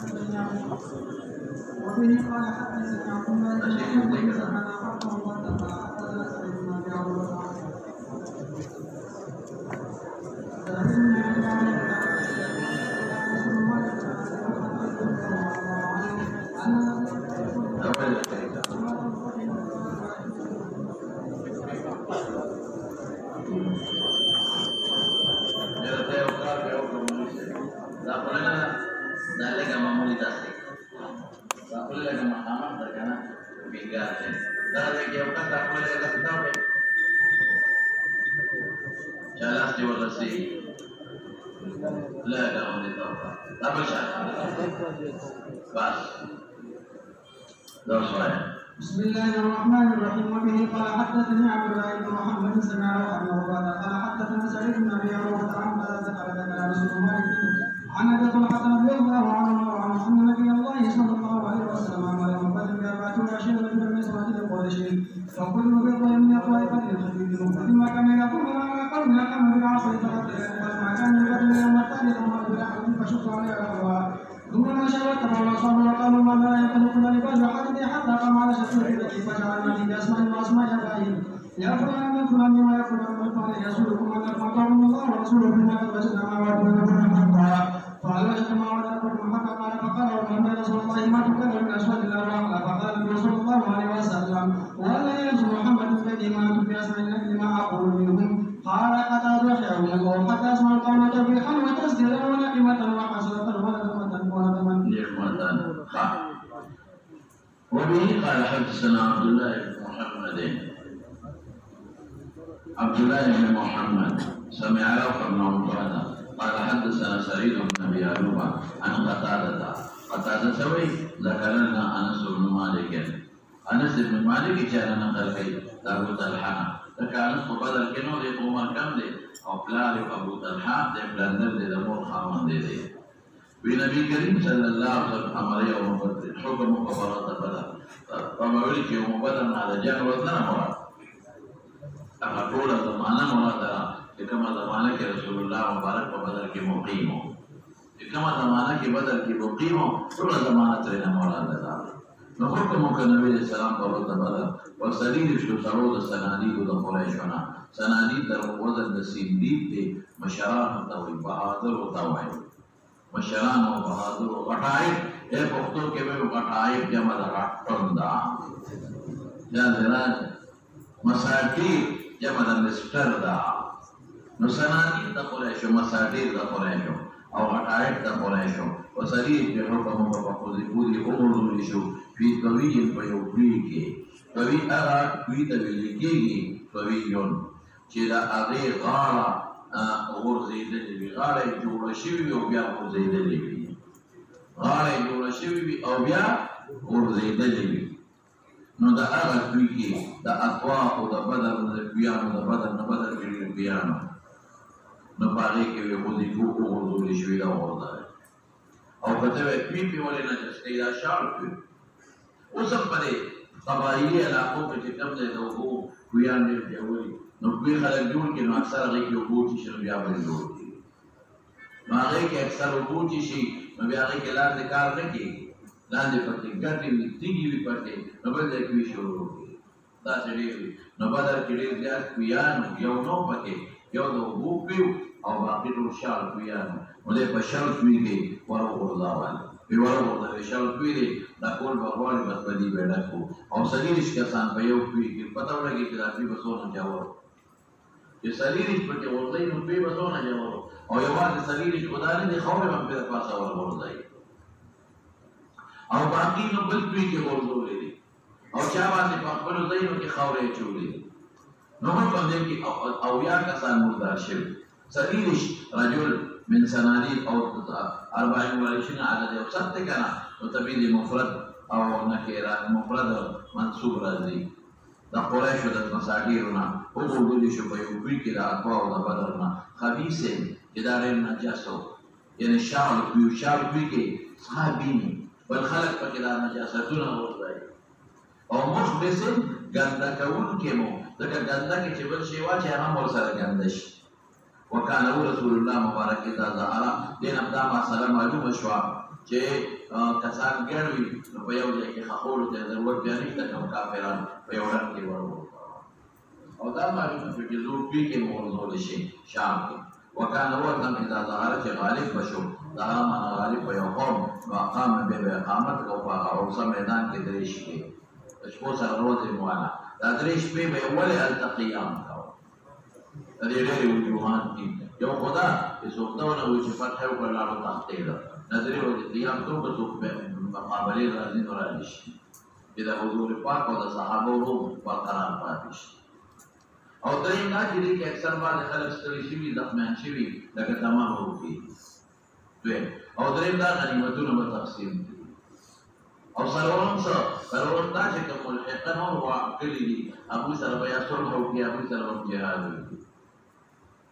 وبه قال حدثنا عبد الله بن محمد سمعنا حقه واتقى حدثنا سعيد بن ابي عروبه بسم الله الرحمن الرحيم. وبه قال حدثني عبد الله بن محمد سمع وحده قال حدثنا سعيد بن ابي عروبه عن ثلاثه قال ذكر رسول الله عن ابي طلحه رضي الله عنه ان نبي الله صلى الله عليه وسلم امر يوم بدر ب24 رجلا من اسرائيل قريش فكل بضع من طائفه خفيف فلما كان يقول على قوم يقام بالعصر فلما كان يقول يوم الثالث امر بالاحد فشق عليه الاهواء ثم مشى واتبع الاصحاب وقالوا ما لا ينطلقنا لباس حدث حتى قام على شفيع التي فجعلنا في باسماء واسماء ابائهم يا فلان من فلان ويا فلان من فلان يسولكم ان اطعتم الله ورسوله بما وجدنا ما وعدنا حقا فقال وجدنا ما وعدنا حقا قال فقال ومن رسول الله ما تكلم من اسود الله وعقلا فقال رسول الله عليه وسلم ولا يجوز محمد الذي ما انتم باسماء الله لما اقول منهم قال قد اضحى من القوم حتى اسمع القوم تبريحا وتسديدا ونعمه وحسره وبه قال حدثنا عبد الله بن محمد سمع روح بن عبادة قال حدثنا سعيد بن ابي عروبه عن قتادة سوي ذكر لنا انس بن مالك كان نقل كي ابو طلحه فكان بدر كنو دي عمر كم دي او پلار ابو طلحه دي بلندر دي مور خاوند دي نبی کریم صلی اللہ علیہ وسلم ہمارے یوم بدر حکم مقبرات بدر فمولی کی یوم بدر نالا جان وزنا مراد اگر طول زمانہ مراد کہ کما زمانہ کے رسول اللہ مبارک و بدر کی مقیم ہو کما زمانہ کی بدر کی مقیم ہو طول زمانہ ترین مراد دا نحکم کا نبی علیہ السلام برد بدر وسلید شو سرود سنادید دا قریشونا سنادید در وزن دا سندید دے مشران تاوی بہادر و تاوی مشران و بہادر و غٹائب اے پختو کے میں غٹائب جمع رٹندا یا ذرا مساٹیر جمع نسٹر دا نسنانی دا قریشو مساٹیر دا قریشو او غٹائب دا قریشو وسریح پی حکم و بخوزی پوری امور شو فی طویل پیوکوی کے طوی اغا کوی طویلی کے گی طویلون چی دا اغی غارا غرزیدلی وی غاړه جوړه شوی او بیا غرزیدلی وی غاړه جوړه شوی او بیا غرزیدلی وی نو دا هغه دوی کې د اطواف او د بدر د بیانو د بدر نه بدر کې بیانو نو باندې کې وی خو دې کو غرزول شوی دا ورته او کته وی په ولې نه چې دا شال کوي اوس په دې قبایلی علاقو کې چې کوم ځای ته وو بیان دې وی نو کوئی خلق جوړ کې نو اکثر هغه کې وګوري چې بیا باندې جوړ کی نو هغه کې اکثر وګوري شي نو بیا هغه کې لاندې کار نه کوي لاندې پټي ګټي تیږي وي پټي نو بل ځای کې شروع کی دا چې نو بدر کې ډېر زیات کویان یو نو پکې یو د وګو او باقي ټول شال کویان ولې په شال کوي کې ورغورځاوال په ورغورځاوي شال کوي دا کول بغوالي بس بدی بیڑا کو او سلیش کسان په یو کوي کې پتا ولګي چې دا په وسونه جوړ چې سلیریش پکې ورځي نو په وسونه جوړ او یو باندې سلیریش خدای دې خوره باندې په پاسه ورځي او باقي نو بل کوي کې ورځولې او چا باندې په خپل ځای نو کې خوره چولې نو کوم دې کې او یا کسان مردار شي سلیریش رجل من سناديد او 24 عدد او 7 كان وتبيد مفرد او نكره مفرد منصوب راځي دا قریش د مساګیرنا او ګوري شو په یو کې د اقوا او د بدرنا خبيثه ادارې نجاسو یعنی شال کې صحابین بل خلق په کې د نجاستونه ورځي او مخبث ګنده کول کې مو دغه ګنده کې چې بل شی واچي هغه ور سره ګنده شي وکانه رسول الله مبارک اذا ظهر دین ابدا ما سلام معلوم شو چې کسان ګڼوي نو په یو ځای کې خاورو ته ضرورت بیا نشته کوم کافران په یو ډنډ کې ورو او دا معلومه شو چې زوربي کې موضوع شي شام کې وکانه وطن اذا ظهر چې غالب بشو ظهر معنا غالب په یو قوم واقام به اقامت او په اوسه میدان کې درې شي شپو سره ورځې مواله دا درې شپې به ولې التقیام کاوه د دې ډېرې وجوهات دي یو خدا چې څوک دونه وي چې فتح وکړه لاړو تختې ده نظري ورځې قیام کوم که څوک مقابلې راځي نو راځي شي چې د حضور پاک او د صحابه ورو برقرار پاتې شي او دریم دا چې دې کې اکثر بعض خلک ستړي شوي زخمیان شوي لکه تمام وکړي دویم او دریم دا غنیمتونه به تقسیم کړي او سرورم دا چې کوم ملحقه نور وعقلي دي هغوی سره به یا صلح وکړي هغوی سره به جهاد وکړي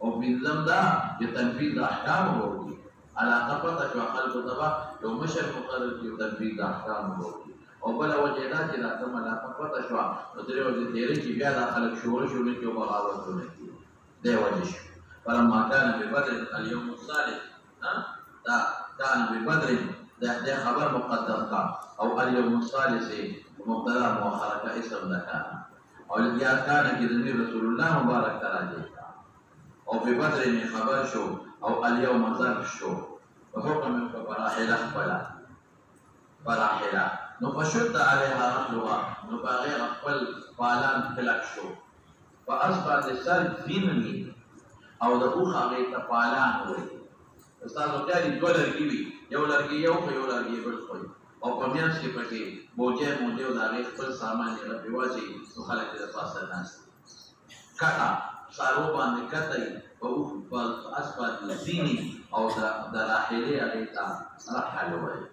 او پنځم دا چې تنفیذ د احکامو به وکړي علاقه پته شوه خلکو ته به یو مشر مقرر کړي تنفیذ د احکامو به وکړي او بله وجه دا چې دا کومه علاقه پته شوه نو درې ورځې تېرې چې بیا دا خلک شورش ونه کړي او بغاوت ونه کړي دی وجه شو فلما كان ببدر اليوم الصالح دا كان ببدر ده خبر مقدر کا او اليوم الصالح سے مبتدا مؤخر کا اسم لکان اور یا کان کی ضمیر رسول اللہ مبارک تراجع کا او ببدر نے خبر شو او اليوم ظرف شو وحكم فراحل اخبلا فراحل نو فشد عليها رحلها نو باغير اقبل فالان فلك شو فاصبحت السرد فينني او د اوخه غي تفالان وي استاد وکړي دوه لرګي وي یو لرګي یو خو یو لرګي بل خو او په میانس کې پکې بوجه مونږ او د هغې خپل سامان یې راپېواچوي نو خلک یې د پاسه ناست کټه سارو باندې کته په اوښ په اس باندې ځینې او د راحلې هغې ته رحل وایي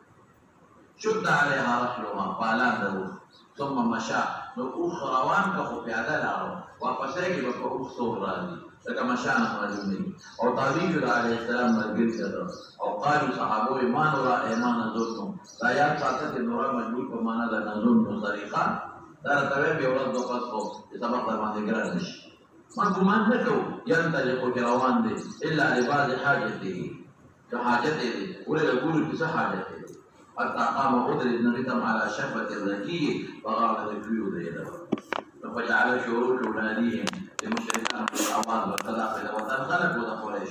شد علیها رحلها پالان د اوښ ثم مشا نو اوښ روان که خو پیاده لاړو واپسې کې به په اوښ سور راځي لکه مشانه معلوم دی او تعبیر علیه السلام ملګري کړه او قالو صحابو ایمان را ایمان نظرنو دا یاد ساته چې نورا مجبور په معنا د نظرنو طریقه دا راته به ورځ د پس خو چې سبق در باندې ګران نشي ما ګمان نه کوو ينطلقو کې روان دی الا لبعض حاجته که حاجت دی ولې د ګورو کې څه حاجت دی حتى قام قدر النبي على شفة الذكي فقال ذكيه ذيلا فجعل شروط ناديهم لمشركان في الأواض والتداخل وتنخلق ودخليش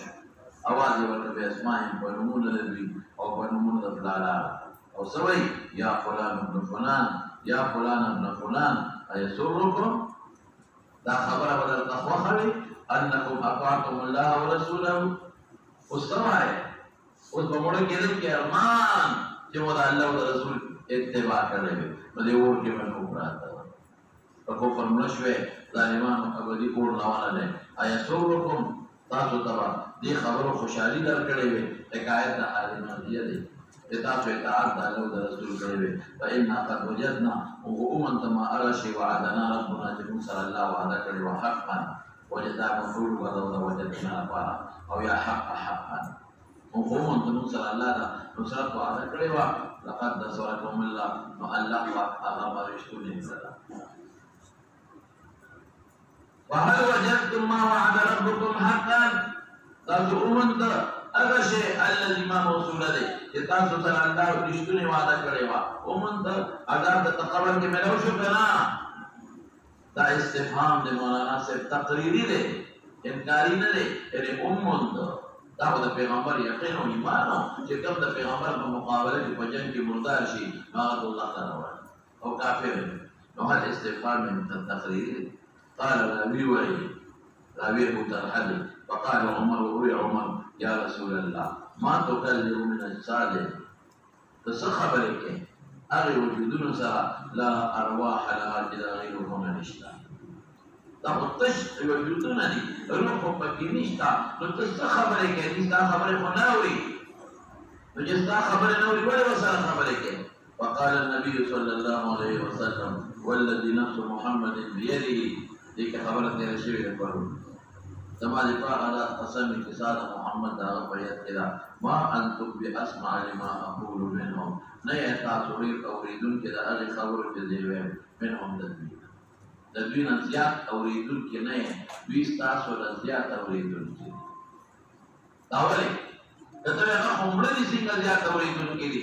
أواضي بأسمائهم ونمون الذي أو ونمون الضلالة أو سوي يا فلان ابن فلان يا فلان ابن فلان أيسركم لا خبر ولا تخوخري أنكم أطعتم الله ورسوله والسماء وتبمرك يدك يا أرمان چې مو د الله او د رسول اتباع کړی وي نو دې اور کې به نو پراته په کفر مړه شوې ظالمانو ابدي اور روانه دی ایسرکم تاسو ته به دې خبرو خوشحالي درکړې وي حکایت د حال ماضیه دی چې تاسو اطاعت د الله او د رسول کړی وي فإنا قد وجدنا ومنت ما هغه شی وعدنا ربنا چې موږ سره الله وعده کړې وه حقا وجدا مفعول به وجدنا لپاره او یا حقا وقوم تنو سر الله دا نصرت وعده کړی وه لقد نصرکم الله نو الله پاک هغه رښتونی کړه وهل وجدتم ما وعد ربكم حقا تاسو ومند هغه شی الذي ما موصول دی چې تاسو سره الله رښتونی وعده کړی وه ومند عذاب د قبر کې ملو شو کنه دا استفهام د مولانا صاحب تقریری دی انکاری نه دی یعنی ومند دا د پیغمبر یقین او ایمان چې کوم د پیغمبر په مقابله کې په جنګ کې مردار شي هغه الله تعالی وایي او کافر نو هل استفهام من التقرير قال النبي وعي راوي ابو ترحل فقال عمر وهو عمر يا رسول الله ما تكلم من الصالح تصخب لك اغي وجودون سرا لا ارواح لها جدا غيرهم نشتا دا متش وجودون دي روح پکې نشتا نو څه خبره کوي دا خبره خو نه اوري نو چې دا خبره نه اوري ولې وسره خبره کوي وقال النبي صلى الله عليه وسلم والذي نفس محمد بيده دې خبره تیر شوی ده په زمانه په اړه قسم کې ساده محمد دا بیان کړه ما انتم باسمع لما اقول منهم نه تاسو اوریدون کې دا هغه خبره چې دی منهم د دوی نه زیات اوریدون کې نه دوی تاسو نه زیات اوریدون کې دا ولې دته هغه عمر دي څنګه زیات اوریدون کې دي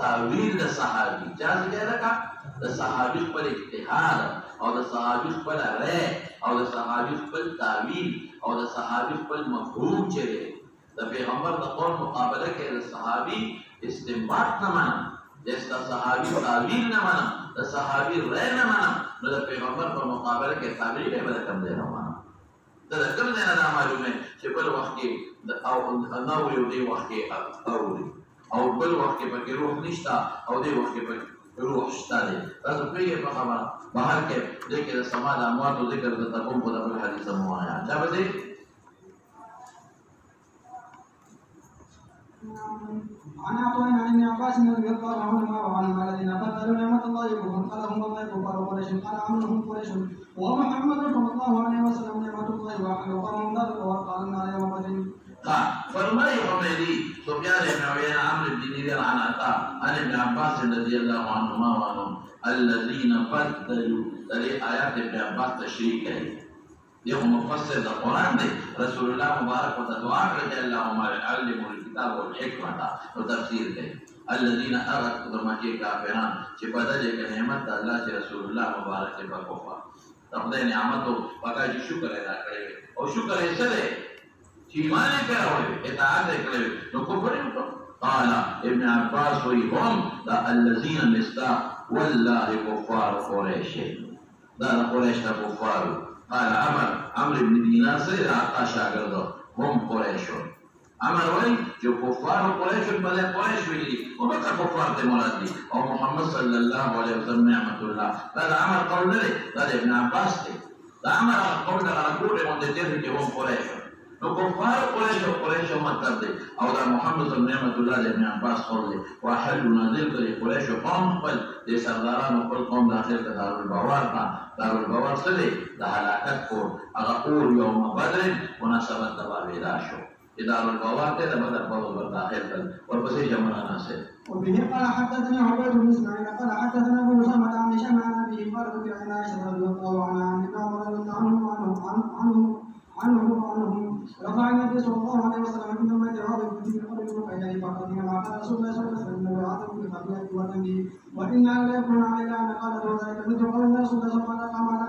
تعویل د صحابي چا څه لکه د صحابي خپل اجتهاد او د صحابي خپل رأی او د صحابي خپل تعویل او د صحابي خپل مفهوم چې دی د پیغمبر د قول مقابله کې د صحابي استنباط نه منم د صحابي تعویل نه منم د صحابي رأی نه منم نو د پیغمبر په مقابله کې تعویل یې بل کم دی نه منم دا کوم ځای نه معلومه چې بل وخت کې او نو یو دی وخت کې او بل وخت کې پکې روح نشته او دی وخت کې پکې روح شته دی تاسو پیږئ په خبره بهر کې دې کې د سما د امواتو ذکر د تقوم په دغه حدیث مو آیا دا به عن عطاء عن ابن عباس رضي الله عنهما وعن الذين قتلوا نعمة الله وهم خلقهم الله كفار قريش قال عملهم قريش ومحمد صلى الله عليه وسلم نعمة الله وأهل قوم ذلك وقال النار يوم بدر. فرمائے حمیدی سفیان بن عیینہ عمرو بن دینار عن عطاء عن ابن عباس رضی اللہ عنہما وعنهم الذين بدلوا یہ آیات ابن عباس تشریح کری یہ مفسر دا قرآن دے رسول اللہ مبارک و دعا کرے اللہم علموا الكتاب والحکمة و تفسیر دے الذين اغت درمکی کافران چی بدلے کہ نعمت اللہ سے رسول اللہ مبارک سے بکوفا تقدر نعمتو پکا جی شکر ادا کرے اور شکر ایسے دے ایمان پیرا ہوئے اطاعت کرے تو کفر ہے قال ابن عباس وی هم دا الذين مصداق والله كفار قريش دا قريش دا كفار قال عمرو بن دینار سے عطا شاگرد هم قريش عمر وی جو کفار قريش بلے قريش وی وہ بتا کفار تے مراد دی اور محمد صلی اللہ علیہ وسلم نعمت اللہ دا عمر قول لے دا ابن عباس تے دا عمر قول دا رکوع من دے کہ هم قريش نو کفار قریش مطلب دے او دا محمد صلی اللہ علیہ وسلم ابن عباس قول دے واحلو نازل کری قریش قوم قل دے سرداران قل قوم داخل کا دار البوار کا دار البوار صدے دا حلاکت کو اغاقور یوم بدر مناسبت دبا بیدا شو دار البوار تے دا بدر بوض داخل کل ورپسی جمعنا سے وبه قال حدثنا عبيد بن اسماعيل قال حدثنا ابو اسامه عن هشام عن ابيه قال ذكر عن عائشه رضي الله عنها عن ابن عمر رضي الله عنه رفع النبي صلى الله عليه وسلم من يوم يتعرض في قبل فإذا فقد ما قال رسول الله صلى الله عليه وسلم انه يعظم بخطيئته وذنبه وإنا لا يكون علينا ان قال ذلك مثل قول الناس صلى الله عليه وسلم قام على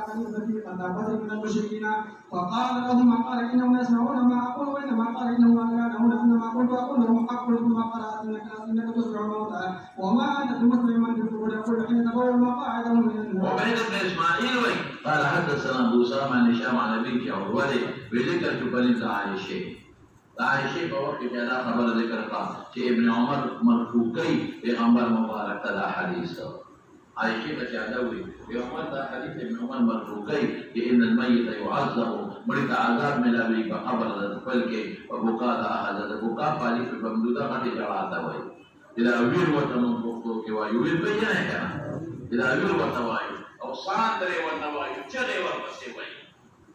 كلمته قد بدر من المشركين فقال لهم ما قال انهم يسمعون ما اقول وانما قال انهم لا يعلمون ان ما قلت اقول لهم حق ما قرات انك تسمع الموتى وما انت بمسلم من تقول يقول حين تقول مقاعده من النار. وبين ابن اسماعيل قال حدثنا ابو اسامه عن هشام عن ابيه عروه بذكر بنت عائشه عائشه بوقت جدا خبر ذکر کا کہ ابن عمر مرفوع کئی پیغمبر مبارک کا حدیث عائشه کا چاہتا ہوئی پیغمبر کا حدیث ابن عمر مرفوع کئی کہ ان المیت يعذب مرید عذاب میں لبی بقبر پل کے وبقاء احد بقاء پالی پہ ممدودہ کٹے جڑاتا ہوئی اذا اویر وطنوں کو کہ وایویر بیان ہے کنا اذا اویر وطوایو او ساندرے ونوایو چلے ورپسے وئی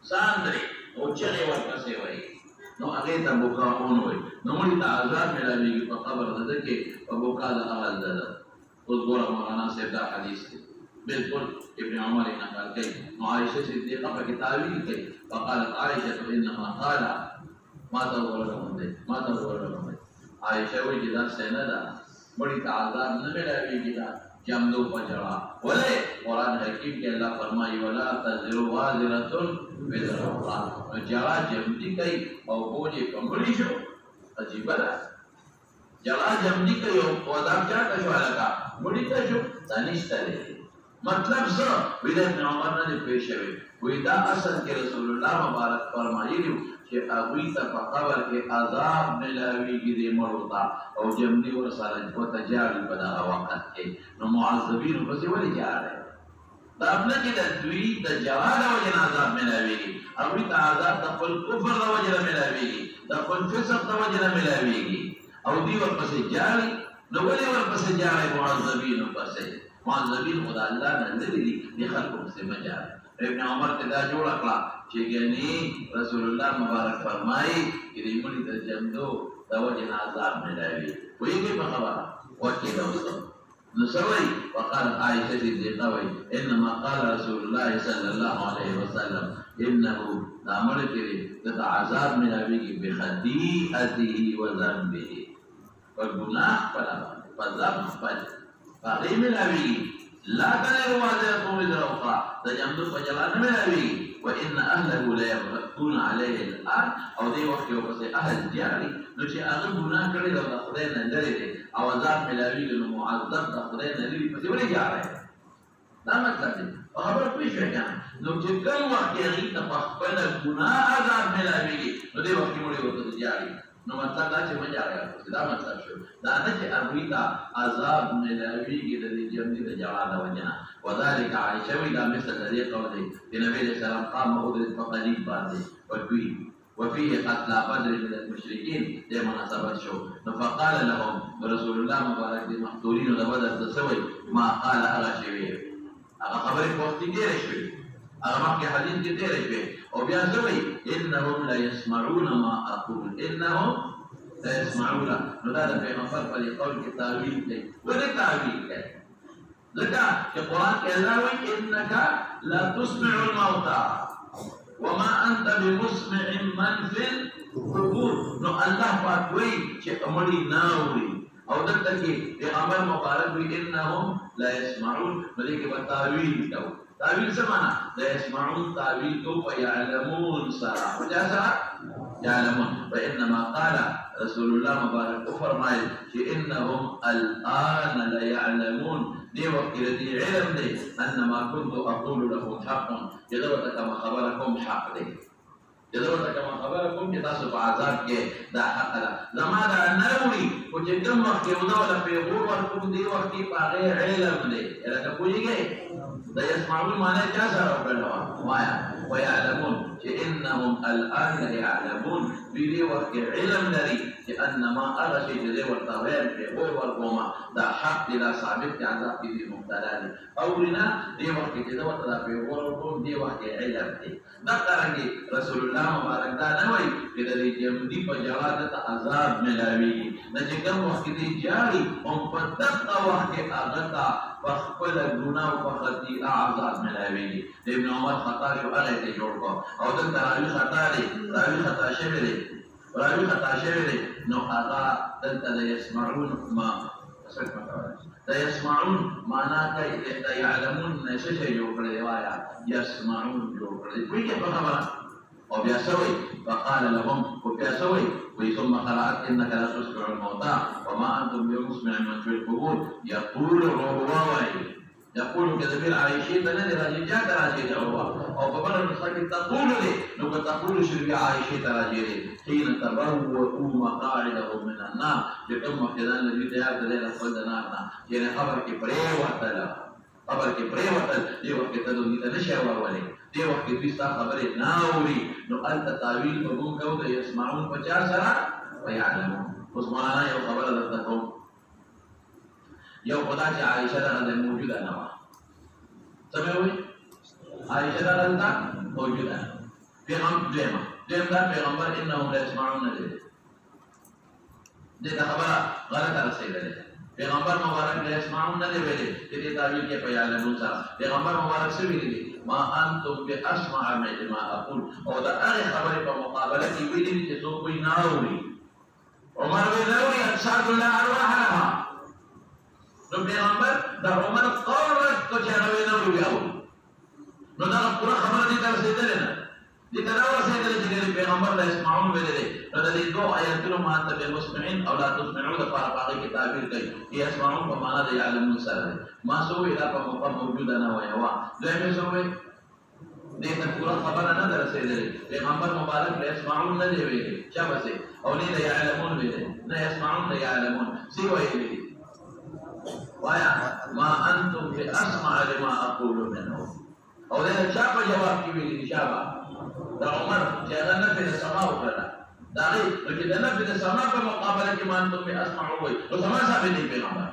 ساندرے او چلے ورپسے وئی نو اگے تا بقاء اون ہوئی نو مرید عذاب میں لبی بقبر دکے وبقاء احد اس گورا مولانا سے دا حدیث ہے بالکل ابن عمر نقل گئی عائشہ صدیقہ پر تعویل کی فقالت عائشہ انما قال ما تقول لهم عائشہ وی جدا سندا بڑی تعذاب نہ ملاوی گیا جمدو پجڑا ولے قرآن حکیم کے اللہ فرمائی ولا تزر وازرۃ وزر اخرى جرا جمدی کئی او بوجھ کمبلی شو عجیب ہے جلا جمدی کئی او عذاب چا کا شو لگا بڑی کا شو تنشتلے مطلب سر ویدہ ابن عمر نے پیش ہے ویدہ اصل کے رسول اللہ مبارک فرمائی لیو کہ اغویتا فقبر کے عذاب ملاوی کی دے مروتا او جمدی ورسالت و تجاوی بدا وقت کے نو معذبین بسی ولی جا رہے دا اپنا کی دا دوی دا جواد وجن عذاب ملاوی گی اغویتا عذاب دا قل کفر دا وجن ملاوی گی دا قل فسق دا وجن ملاوی گی او دی ورپسی جاوی نو ولی ورپسی جاوی معذبین پسی معذبین خدا اللہ نندری دی خلقوں سے مجال ابن عمر تدا جوڑ اکلا چیگنی رسول اللہ مبارک فرمائی کہ ریمونی دا جمدو دا وجن عذاب میں لائوی وہی کی بخبرہ وکی دوستو نسوئی وقالت عائشہ صدیقہ وی انما قال رسول اللہ صلی اللہ علیہ وسلم انہو دامر کری دا عذاب میں لائوی کی بخطیئتی و ذنبی اور گناہ پلا بانے فالذات مخبل فغير ملاوي لا تنال وازرة وزر أخرى تجمد فجلان ملاوي وإن أهله لا يبغون عليه الآن أو دي وقت يوقسي أهل دياري نوشي أغلبنا كري لو تخذين نجري أو ذات ملاوي لنو معذب تخذين نجري فسي جاري لا مطلب خبر کوئی شي کنه نو چې کوم وخت یې ته خپل ګناه آزاد ملاويږي نو دې وخت موږ ورته جاري نو مطلب دا چې موږ جاري دا مطلب شو دا نه چې اربيتا آزاد ملاويږي د دې جمعي د جواب وجنا وذلك عائشه وی مثل دې قول دی نبی عليه السلام قام اودرت فقليب باندې وفيه قتل بدر من المشركين دي مناسبة شو فقال لهم رسول الله مبارك دي محضورين لبدر تسوي ما قال أغشويه هغه خبرې په وخت کې ډېرې شوې هغه مخکې حدیث کې ډېرې شوې او بیا څه وایي انهم لا يسمعون ما اقول انهم لا يسمعون نو دا د پیغمبر په دې قول کې تعویل دی ولې تعویل دی ځکه چې قرآن کې الله وایي انك لا تسمع الموتى وما انت بمسمع من في القبور نو الله پاک وایي چې مړي نه اوري او دلته کې پیغمبر مبارک وی انهم لا يسمعون ملک بالتاويل تو تاويل سمعنا لا يسمعون تاويل تو فيعلمون سرا وجاسا يعلمون وانما قال رسول الله مبارك فرمائے کہ انهم الان لا يعلمون دي وقت الذي علم دي ان ما كنت اقول لهم حق جدوت كما خبركم حق دي جدوت كما خبركم چې تاسو په عذاب کې دا حق ده زماده نوري او چې کوم وخت یو ډول په غور ورکوم دی وخت په هغه علم دی لکه کویږي دا يسمعون معنی چا سره وکړو وایا ويعلمون چې انهم الان يعلمون دې وخت علم لري چې ان ما هغه شی چې ورته ویل په غور ورکوما دا حق دی دا ثابت دی عذاب دې مبتلا دي او لنا دې وخت چې دا ورته په غور ورکوم دې وخت علم دی دا څنګه رسول الله مبارک دا نه وایي چې د دې جمدي په جواب ته عذاب ملاوي نه چې کوم وخت دې جاري او په دغه وخت کې هغه ته خپل ګناه او خطیئه عذاب ملاوي ابن عمر خطا شو هغه ته جوړ کو او د راوي خطا دی راوي خطا شوی دی راوي خطا شوی دی نو هغه دلته يسمعون ما لا يسمعون معناه لا يعلمون شيء يقول رواية يسمعون يقول ويجي بخبر أو بيسوي فقال لهم وبيسوي ثم قرأت إنك لا تسمع الموتى وما أنتم بمسمع من في القبور يقول الرواوي يقول كذبير عائشة تنادي راجيجات راجيجة هو أو فبرر المساكين تقول لي لو تقول شربي عائشة راجيجة حين تبوأوا مقاعدهم من النار لكم مقتدان الذي تيار دليل خلد نارنا يعني خبر كبري وطلع خبر كبري وطلع دي وقت تدوني تنشى وولي دي وقت بيستا خبر ناوري نو أنت تاويل بقوم كودا يسمعون فجار سرا ويعلمون واسمعنا يو خبر لتكم یو خدا چې عائشه دغه موجوده نه وه څه وایي عائشه دغه موجوده پیغمبر دویم دا پیغمبر انهم لا يسمعون دې خبره غلطه رسېدلې پیغمبر مبارک لا يسمعون نه ویلي چې دې تعویل کې پیغمبر سره پیغمبر مبارک څه ویلي ما انتم باسمع ما اقول او دا هغه خبره په مقابله کې ویلي چې څوک یې نه اوري عمر بن نوري ارشاد الله ارواح لها نو پیغمبر دا عمر قررت کو چې هغه نه ویاو نو دا پورا خبره دي تر رسیدلې نه دي تر رسیدلې چې پیغمبر لا اسمعون ویلې نو د دې دوه آیاتونو ماته به مسمعين او لا تسمعون د فارقه کې تعبیر کوي یا اسمعون په معنا د يعلمون سره ما سو اله په مقام موجوده نه وایي وا دوی سوې دې ته پورا خبره نه رسیدلې پیغمبر مبارک لا اسمعون نه دی ویلي چا بس او نه يعلمون ویلي نه يسمعون نه يعلمون سی ویلي وایا ما انتم باسمع لما اقول منه او دا چا په جواب کې ویلي شابه دا عمر چې هغه نه په سما وکړه دا غي چې دا نه په سما په مقابله کې ما انتم باسمع وي او سما ثابت دی پیغمبر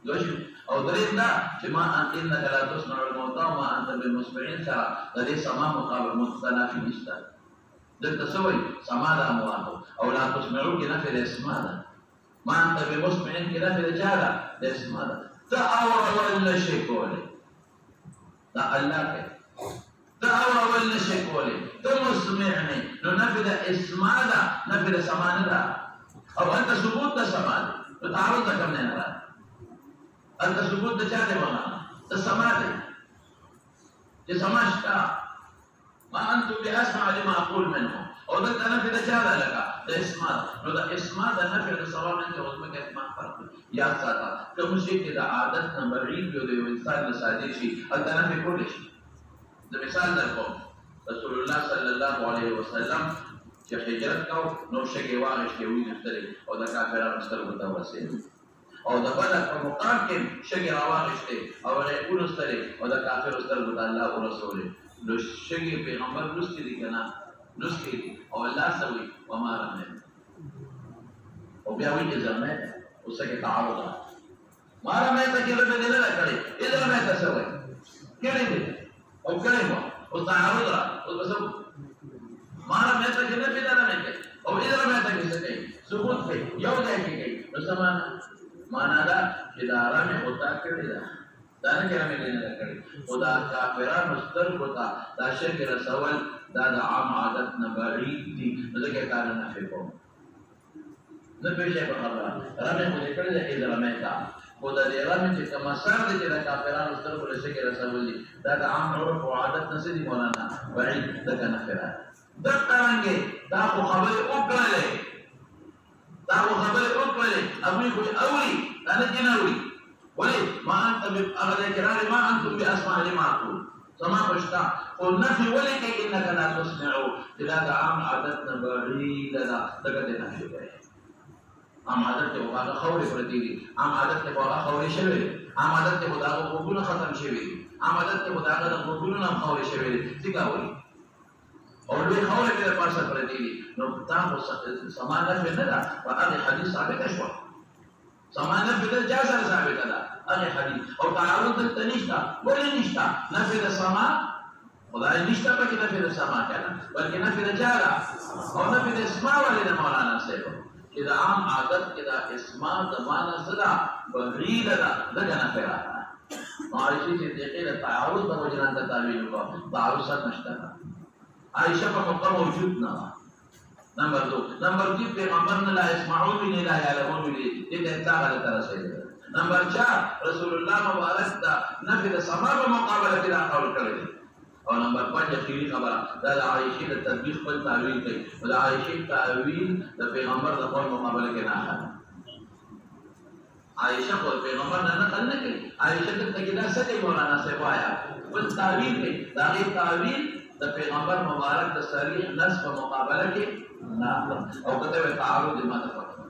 لوش او درین دا چې ما انك لا تسمع الموتى ما انت بمسمعين سره د دې سما مقابله مختلف نشته دلته سوي سما د اموات او لا تسمعوا کې نه په اسماء ما انت بمسمعين كده في رجاله اسم هذا تعور ولا شيء قولي تعلق تعور ولا شيء قولي تمسمعني لو نفذ اسم هذا نفذ سمان هذا او انت ثبوت سمان تعرض كم نرى أنت سبوت دجاجة ولا السماء جسماشتا ما أنتم بأسمع لما أقول منهم أو ذلك أنا في دجاجة لك ده اسماء ده نفع الصلاة أنت وضمك اسماء فرق يا ساتا كم شيء كده عادتنا مريض يودي إنسان لسادي شيء أنت نفع كل شيء ده مثال لكم رسول الله صلى الله عليه وسلم چې هجرت کو نو شګي واغشتي وي نفتري او د کافرانو سترګو ته ورسېد او د بدر په مقام کې شګي راواغشتي او له ورستري او د کافرو سترګو ته الله او رسول نو شګي پیغمبر لوستي دي کنه لوستي او الله سوي وما رمى او بیا وی چې زمه اوسه کې تعارض ما رمى ته کې له دې نه کړي اذا رمى ته سوي کړي دي او کړي او تعارض او بس مارا میں تک نہ پیدا نہ کہ اور ادھر میں تک سکے ثبوت ہے یو دے کہ مسلمان مانا دا ادارہ میں ہوتا کڑی دا دان کے میں لینا کڑی خدا کافرہ مستر ہوتا دا شکر سوال دا عام عادت نہ بری تھی مطلب کہ کارن نہ فکو نہ پیشے خبر رمے مجھے کڑی دا ادھر میں تا خدا دے رمے کہ مسار دے کہ کافرہ مستر کو شکر سوال دا عام عرف عادت نہ سدی مولانا بری دا نہ فرا دقرانگے داخو خبر اکرلے ابنی کوئی اولی دانا جنوری ولی ما انتم اغلی کراری ما انتم بی اسماء لما اقول سما پشتا قل نفی ولی کہ انکا لا تسمعو تلاتا عام عادتنا بعید دا دکتے نفی گئے عام عادت کے وقاقا خوری پرتی دی عام عادت کے وقاقا خوری شوی عام عادت کے وقاقا قبول ختم شوی عام عادت کے وقاقا قبول نام خوری شوی سکا ولی اور بھی خوله کې په اصل پرې دي نو تاسو سمانه په نه دا په هغه حدیث ثابت شو سمانه په دې جاسه ثابت ده هغه حدیث او تعارض ته نشته ولې نشته نفي د سما خدای نشته په کې نفي د سما کنه بلکې نفي د جاره او نفي د اسماء ولې د مولانا صاحب چې دا عام عادت کې دا اسماء د معنا صدا بغیر ده دغه نفي راځي معاشي چې دغه تعارض د وجنان ته تعویل کو تعارض نشته عائشہ کا موقع موجود نہ نمبر 2 پیغمبر نے لا اسمعون من لا يعلمون یہ انتہا غلط طرح سے نمبر 4 رسول اللہ مبارک دا نفی دا سما په مقابله کې دا قول کړی او نمبر 5 اخیری خبره دا عائشہ د تطبیق پر تعویل کوي دا عائشہ تعویل د پیغمبر د قول مقابله کې نه ہے عائشہ کو پیغمبر نے نقل نه کړی عائشہ ته کې دا څه کوي مولانا سے وایا ول تعویل کوي دا غي تعویل د پیغمبر مبارک د صریح نص په مقابله کې نه او کته وی تعارض ما ته پکې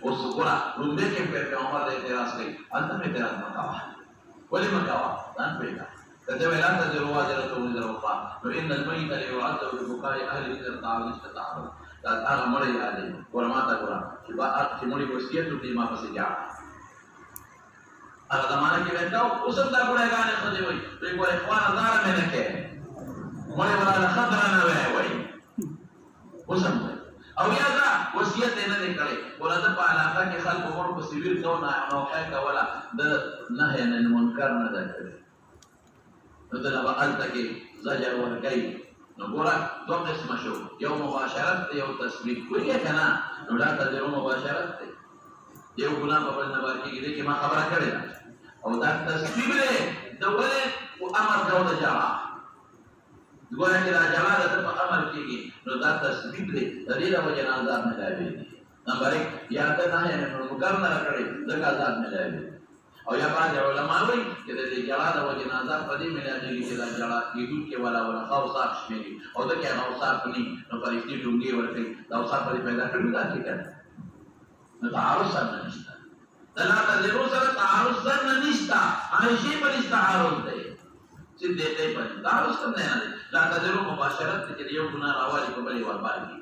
اوس ګورا رومبه کې پیغمبر د اعتراض کوي انت می اعتراض مکاوه ولی مکاوه ځان پیدا کته وی لا تجروا واجرته وزر وقا نو ان الميت ليعذب ببكاء اهل التعارض استطاعوا دا هغه مړی یادې ورماته ګورا چې با چې مړی وصیت دې ما پسې جا هغه زمانہ کې وتاو اوس دا ګورګانې خو دې وای دوی ګور اخوان دار مې نه کې مړی ولا خطر نه وای وسم او یا دا وصیت نه کړي ولته په علاقه کې خلک مور په سیویر کو نه او حق ولا د نهي عن المنکر نه ده کړي نو دا به الته کې زجر ورکړي نو ګوره دوه قسم شو یو مباشرت یو تسبیح کوي کنه نو دا تجربه مباشرت دی یو ګناه په بل نه باندې کې ما خبره کړې او دا تسبیح له دوله او امر دا د جواب ګوره چې دا جواب د په امر کېږي نو دا تسبیح دی د دې له وجه نه آزاد نه لایوي نمبر 1 یا ته نه نه نو مقرر نه کړی ځکه آزاد نه لایوي او یا بعض علماء وایي چې د دې جواب د وجه نه آزاد پدې ملایږي چې دا جواب کېدو کې ولا خوصاف شمېږي او دا کې خوصاف نه نو پرېږدي ډونګي ورته دا خوصاف پیدا کړی دا څه کوي نو تعارض سره نشته دا تجربه سره تعارض سره نشته عائشہ پر استعارض دی چې دې ته په تعارض سره نه دا تجربه مباشرت کې یو ګناه راوړي په بلې ور باندې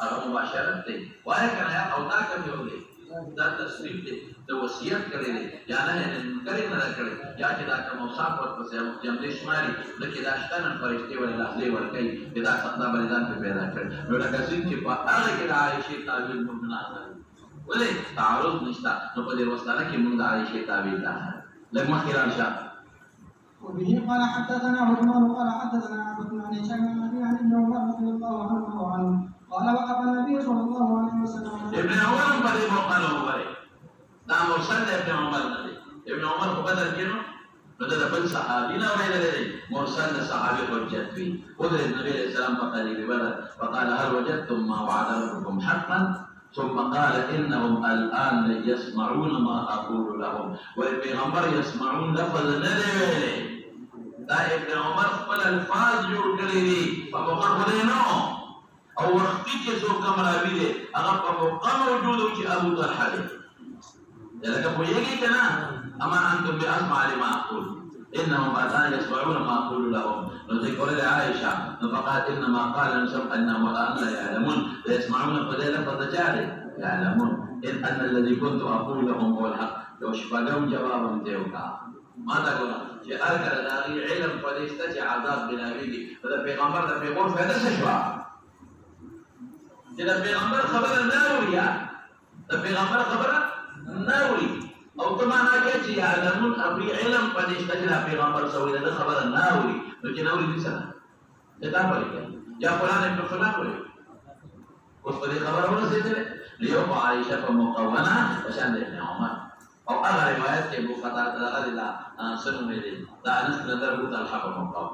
هغه مباشرت دی وای کنه او دا کوم یو دی دا تصریح دی د وصیت کړی دی یا نه کړی نه کړی یا چې دا کوم صاحب ورپسې یم دې شماري لکه دا شتن فرشتي ولې لحظه ور کوي دا څنګه بلیدان په پیدا کړ نو دا چې په هغه کې د عائشہ تعویل ممنوع نه ولې تعارض نشته نو په دې وسطانه کې موږ د عائشہ تعویل نه لږ مخکې راشه وبه قال حدثنا عثمان قال حدثنا عبد بن هشام عن ابن عمر رضي الله عنه قال وقف النبي صلى الله عليه وسلم. ابن عمر بڑے موقع بڑے دا مرسل ابن عمر نه ابن عمر کو بدل کینو نو دا بل صحابي نه ویل مرسل صحابي حجت وی قدر النبي عليه السلام فقال بدل فقال هل وجدتم ما وعد ربكم حقا ثم قال انهم الان يسمعون ما اقول لهم والپیغمبر يسمعون لفظ نه دی ویلي دا ابن عمر خپل الفاظ جوړ کړی دي په موقع نه او وختي چې څوک کوم راوي دي هغه په موقع موجود چې ابو طلحه دی لکه پوهیږي کنه اما انتم باسمع لما اقول انهم الان يسمعون ما اقول لهم ذكر عائشه فقالت انما قال نسب انهم الان لا يعلمون لا يسمعون فذلك فضجاري يعلمون ان الذي كنت اقول لهم هو الحق لو شفقهم جوابا ديوكا ماذا قلنا چې ارګه داغي علم پدېسته چې عذاب بناويږي دا پیغمبر د پیغمبر فائدہ څه شو چې دا پیغمبر خبره نه اوري دا پیغمبر خبره ناوي او تمانا کې چې علمون ابي علم پدېسته چې دا پیغمبر سوي دا خبره ناوي نو چې ناوي دي څه دا پرې یا قرآن ابن فلان وي اوس په دې خبره ورسېدل ليوم عائشه مقونه وشان ابن عمر او هغه روایت کې ابو قتاده رضی الله عنه دي دا انس نظر ابو طلحه مقام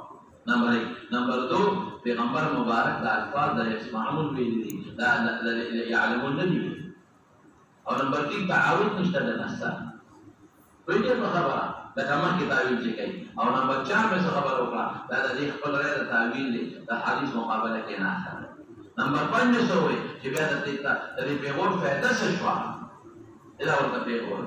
نمبر 1 نمبر 2 پیغمبر مبارک دا الفاظ د يسمعون ویلي دا يعلمون ندي او نمبر 3 تعاون نشته د نسا په دې خبره دا کومه کتابي چې کوي او نمبر 4 مې خبر وکړه دا د خپل راي د تعویل دي د حدیث مقابله کې نه اخره نمبر 5 سوې چې بیا د دې پیغور فائدہ څه شو اله ورته پیغور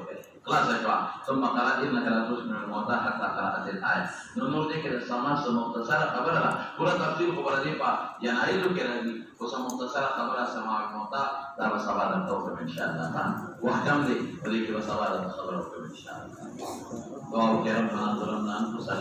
خلاص شو ثم قرأ انك لا تسمع الموتى حتى قرأت الايه نور دې کې د سماس مختصره خبره ده پورا تفسیر خبره دی په ینایلو کې راځي اوس مختصره خبره سماع الموتى دا به سبا د توفیق ان شاء الله وحکم دې دې کې به سبا د خبره وکړو ان شاء الله دعا وکړم ربنا ظلمنا انفسنا